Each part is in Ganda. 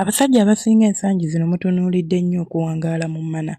Abasajja abasinga ensangi zino mutunuulidde nnyo okuwangaala mu mana.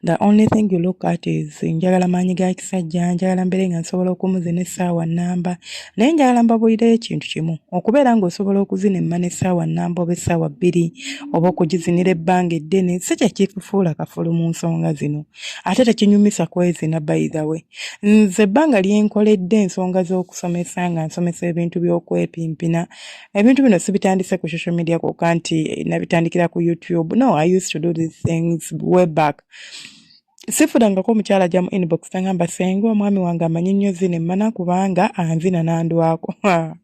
The only thing you look at is njagala maanyi ga kisajja, njagala mbeere nga nsobola okumuzina essaawa nnamba, naye njagala mbabuulireyo ekintu kimu, okubeera ng'osobola okuzina emmana essaawa nnamba oba essaawa bbiri oba okugizinira ebbanga eddene si kye kikufuula kafulu mu nsonga zino. Ate tekinyumisa kwezina by the way. Nze ebbanga lyenkoledde ensonga z'okusomesa nga nsomesa ebintu by'okwepimpina, ebintu bino sibitandise ku social media kwokka nti nabitandikira ku YouTube. No, I used to do these things way back. Sifudangako omukyala ajja mu inbox tangamba senga omwami wange amanyi nnyo zina emmana kubanga anzina nandwako.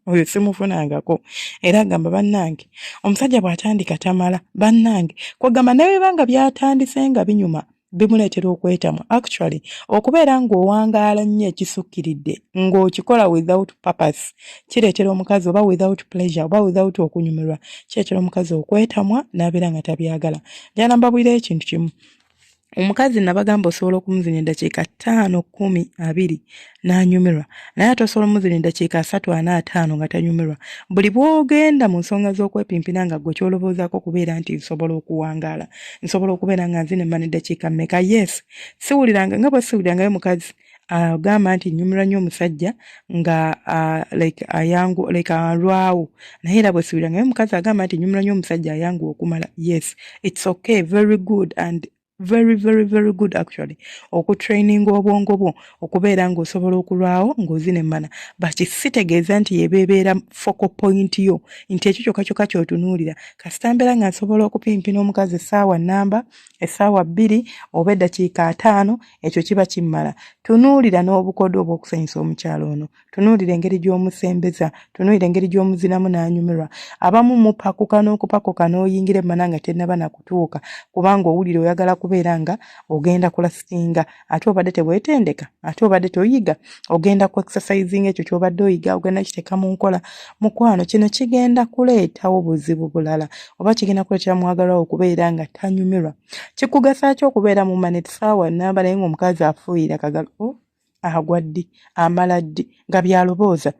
Oyo simufunangako. Era agamba bannange omusajja bw'atandika tamala bannange kwegamba nebibanga byatandise nga binyuma bimuleetera okwetamwa. Actually okubeera ng'owangaala nnyo ekisukkiridde ng'okikola without purpose kireetera omukazi oba without pleasure oba without okunyumirwa kireetera omukazi okwetamwa n'abeera nga tabyagala. Njagala mbabuulireyo ekintu kimu. Omukazi nabagamba osobola okumuzina eddakiika 5, 10, 20 n'anyumirwa, naye ate osobola omuzina eddakiika 3, 4, 5 nga tanyumirwa. Buli bw'ogenda mu nsonga z'okwepimpina nga gwe kyoloboozaako kubeera nti nsobola okuwangaala, nsobola okubeera nga nzina emmana eddakiika mmeka. Yes, siwuliranga nga bwe siwulirangayo mukazi agamba nti nyumirwa nnyo omusajja nga alwawo, naye era bwe siwulirangayo mukazi agamba nti nyumirwa nnyo omusajja ayanguwa okumala. Yes, it's okay, very good and very good actually okutraininga obwongo bwo okubeera ng'osobola okulwawo ng'ozina emmana, but sitegeeza nti yebeebeera focal point yo nti ekyo kyokka ky'otunuulira. Kasita mbeera nga nsobola okupimpina omukazi essaawa nnamba, essaawa 2 oba eddakiika 5, ekyo kiba kimmala. Tunuulira n'obukodyo obw'okusanyusa omukyalo ono, tunuulira engeri gy'omusembeza, tunuulira engeri gy'omuzinamu n'anyumirwa. Abamu mupakuka n'okupakuka n'oyingira emmana nga tennaba nakutuuka kubanga owulira oyagala kubeera nga ogenda kulastinga, ate obadde tebwetendeka, ate obadde toyiga, ogenda ku exercising ekyo ky'obadde oyiga, ogenda kiteeka mu nkola. Mukwano kino kigenda kuleetawo buzibu bulala oba kigenda kuleetera mwagalwawo okubeera nga tanyumirwa. Kikugasa ki okubeera mu mmana essaawa nnamba naye ng'omukazi afuuyira kagalo agwa ddi amala ddi nga byalobooza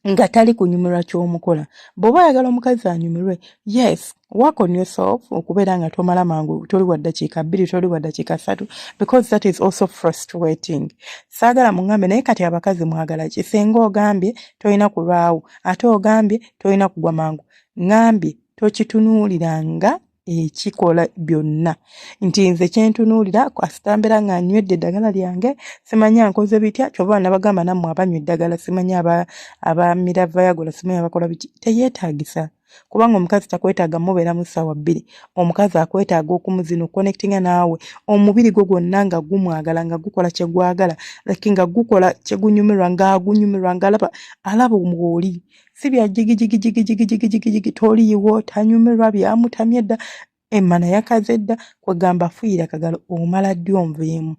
nga tali kunyumirwa ky'omukola. Bw'oba oyagala omukazi anyumirwe, yes, work on yourself okubeera nga tomala mangu, toli wa ddakiika 2, toli wa ddakiika 3, because that is also frustrating. Saagala muŋŋambe naye kati abakazi mwagala ki? Senga ogambye tolina kulwawo ate ogambye tolina kugwa mangu, ŋŋambye tokitunuuliranga ekikola byonna nti nze kyentunuulira kasita mbeera nga nywedde eddagala lyange simanya nkoze bitya. Kyova nabagamba nammwe abanywa eddagala simanya abamira Viagra simanya bakola biki, teyeetaagisa kubanga omukazi takwetaaga mubeera mu ssaawa 2. Omukazi akwetaaga okumuzina connectinga naawe omubiri gwo gwonna nga gumwagala nga gukola kye gwagala nga gukola kye gunyumirwa ng'agunyumirwa ng'alaba mw'oli. Si bya jigijigijigijigijigijigi toliiwo tanyumirwa byamutamye dda emmana yakaze dda kwegamba fuuyira kagalo omala ddi onveemu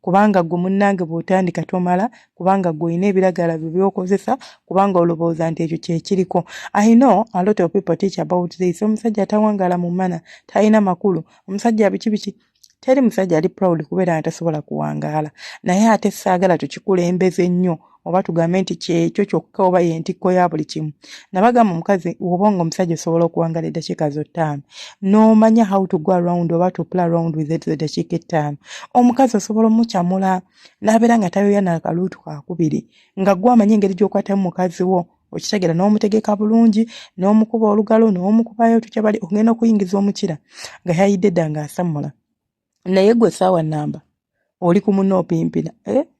kubanga gwe munnange bw'otandika tomala kubanga gwe olina ebiragala byo by'okozesa kubanga olowooza nti ekyo kye kiriko. I know a lot of people teach about this. Omusajja atawangaala mu mmana talina makulu, omusajja biki teri musajja ali proud kubeera nga tasobola kuwangaala, naye ate saagala tukikulembeze nnyo oba tugambe nti kyekyo kyokka oba yentikko ya buli kimu. Nabagamba omukazi oba nga omusajja osobola okuwangaala eddakiika zo 5 n'omanya how to go around oba to play around with it eddakiika 5, omukazi osobola omukyamula n'abeera nga tayoya n'akaluutu kakubiri nga gwe amanyi engeri gy'okwatamu mukazi wo okitegeera n'omutegeka bulungi n'omukuba olugalo n'omukubayo tukyabali ogenda okuyingiza omukira nga yayidde dda ng'asamula, naye gwe essaawa nnamba oli ku munno opimpina.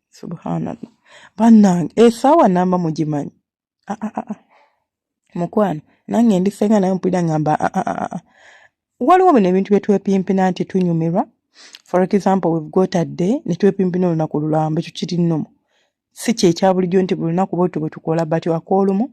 Subhanallah bannange essaawa nnamba mugimanyi. Mukwano nange ndisenga naye mpulira ngamba waliwo bino ebintu bye twepimpina nti tunyumirwa. For example, we've got a day ne twepimpina olunaku lulamba ekyo kiri nnomo. Si kyekya bulijjo nti buli lunaku bwe tukola bati wakoolumu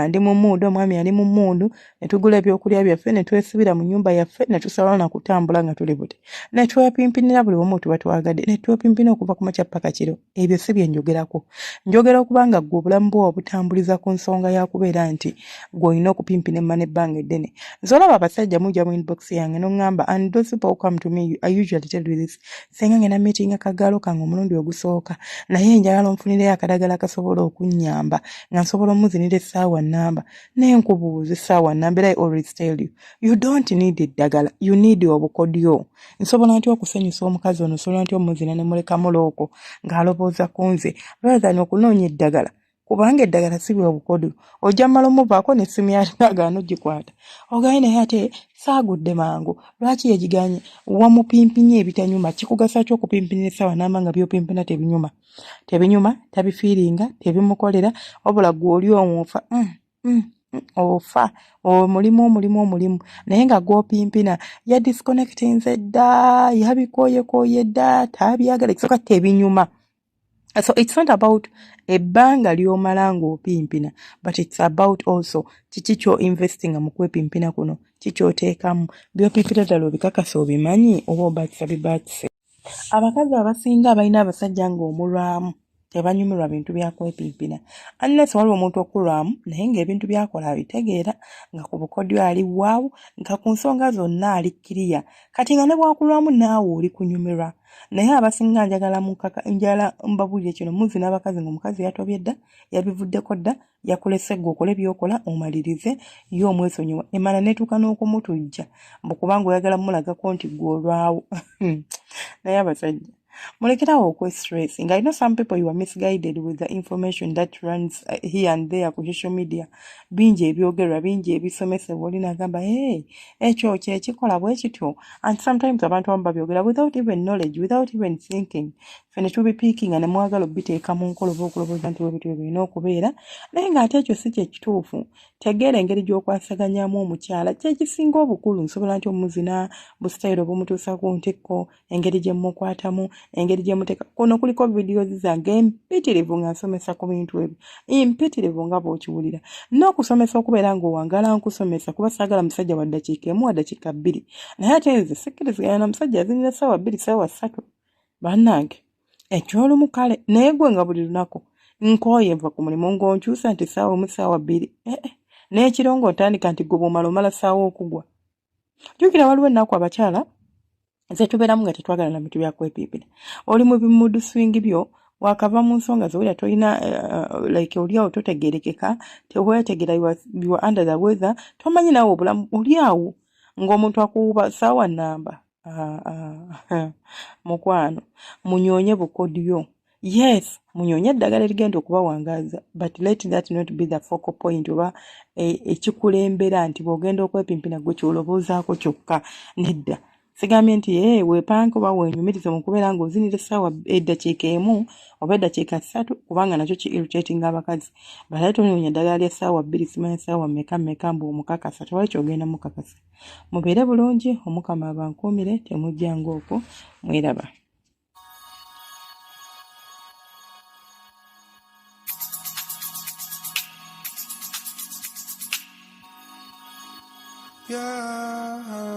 ndi mu mmundu, omwami ali mu mmundu, ne tugula ebyokulya byaffe ne twesibira mu nnyumba yaffe ne tusalawo na kutambula nga tuli buti ne twepimpinira buli omu tuba twagadde ne twepimpina okuva ku makya paka kiro. Ebyo si bye njogerako. Njogera okubanga gwe obulamu bwo obutambuliza ku nsonga ya kubeera nti gwe olina okupimpina emmana ebbanga eddene. Nze olaba abasajja mujja mu inbox yange n'oŋŋamba, and those people who come to me I usually tell you this, senga ngenda meetinga kagalo kange omulundi ogusooka naye njagala munfunire akadagala kasobola okunnyamba nga nsobola omuzinira essaawa nnamba naye nkubuuza essaawa nnamba era I always tell you, you don't need eddagala, you need obukodyo. Nsobola ntya okusanyusa omukazi ono, nsobola ntya omuzina ne mulekamu looko ng'alobooza ku nze rather than okunoonya eddagala, kubanga eddagala si bwe obukodyo. Ojja mmala omuvaako n'essimu yalina agaana ogikwata ogaye naye ate saagudde mangu lwaki yegiganye wamupimpinye ebitanyuma. Kikugasa ki okupimpinira essaawa nnamba nga by'opimpina tebinyuma tabifiiringa tebimukolera wabula ggwe oli omufa ofa omulimu naye nga gw'opimpina ya disconnectinze dda yabikooyekooye dda tabyagala ekisooka tebinyuma. So it's not about ebbanga ly'omala ng'opimpina, but it's about also kiki kyo investing mu kwepimpina kuno, kikyoteekamu by'opimpina ddala obikakasa obimanyi oba obaatisa bibaatise. Abakazi abasinga abalina abasajja ng'omulwamu tebanyumirwa bintu bya kwepimpina. Unless waliwo omuntu okulwamu naye ng'ebintu byakola abitegeera nga ku bukodyo ali waawu nga ku nsonga zonna ali kiriya. Kati nga ne bwakulwamu naawe oli kunyumirwa. Naye abasinga njala mbabuulire kino muzi n'abakazi ng'omukazi yatobye dda yabivuddeko dda yakulese gwe okole by'okola omalirize ye omwesonyiwa emala netuuka n'okumutujja mbukubanga oyagala mulagako nti gwe olwawo. Naye abasajja mulekerawo okwe-stress. I know some people you are misguided with the information that runs here and there ku social media. Bingi ebyogerwa, bingi ebisomesebwa oli n'agamba ekyo kyekikola bwe kityo. And sometimes abantu abamu babyogera without even knowledge, without even thinking. Fene tubipiikinga ne mwagala obiteeka mu nkola oba okulowooza nti bwebityo birina okubeera naye ng'ate ekyo si kye kituufu. Tegeera engeri gy'okwasaganyamu omukyala kyekisinga obukulu. Nsobola nti omuzina busitayiro bumutuusa ku ntikko, engeri gye mukwatamu, engeri gye muteeka kuno kuliko videos zange empitirivu nga nsomesa ku bintu ebyo empitirivu nga bw'okiwulira n'okusomesa okubeera ng'owangala nkusomesa kuba saagala musajja wa ddakiika emu wa ddakiika bbiri naye ate nze sikkiriziganya na musajja azinira essaawa 2 ssaawa 3 bannange ekyolumu kale naye gwe nga buli lunaku nkooye nva ku mulimu ng'onkyusa nti ssaawa 1 ssaawa 2 n'ekiro ng'otandika nti gwe bw'omala ssaawa okugwa. Jjukira waliwo ennaku abakyala ze tubeeramu nga tetwagala na bintu bya kwepiipira. Oli mu bimudu swing byo wakava mu nsonga zowulira tolina like oli awo totegeerekeka teweetegera you are under the weather tomanyi naawe obulamu oli awo ng'omuntu akuwuba ssaawa nnamba. Mukwano munyoonye bukodyo. Yes, munyoonye eddagala erigenda okubawangaaza but let that not be the focal point oba ekikulembera nti bw'ogenda okwepimpina gwe kyoloboozaako kyokka nedda. Sigambye nti weepanka oba weenyumirize mu kubeera ng'ozinira essaawa eddakiika emu oba eddakiika 3 kubanga nakyo ki irritating abakazi. Balaye tonoonya eddagala ly'essaawa 2 simanyi essaawa mmeka mbu omukakasa tewali kyogenda mukakasa. Mubeere bulungi Omukama abankuumire temujjanga okwo mweraba. Yeah.